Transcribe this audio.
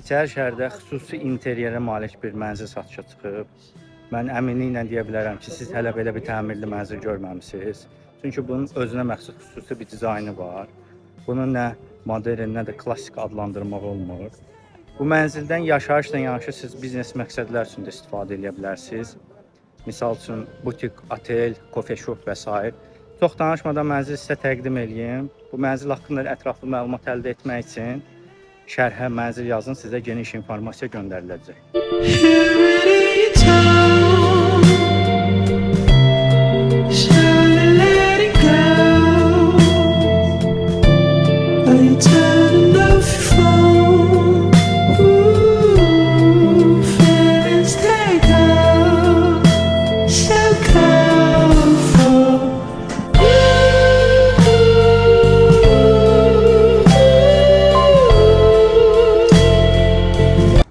İçəri şəhərdə xüsusi interyerə malik bir mənzil satışa çıxıb. Mən əminliklə deyə bilərəm ki, siz hələ belə bir təmirli mənzil görməmisiniz. Çünki bunun özünə məxsus xüsusi bir dizaynı var. Bunun nə modern, nə də klassik adlandırmaq olmur. Bu mənzildən yaşayışla yanaşı siz biznes məqsədlər üçün də istifadə edə bilərsiniz. Misal üçün butik, otel, kofe shop və s. Çox danışmadan mənzil sizə təqdim edeyim. Bu mənzil haqqında ətraflı məlumat əldə etmək üçün şərhə mənzil yazın, sizə geniş informasiya göndəriləcək.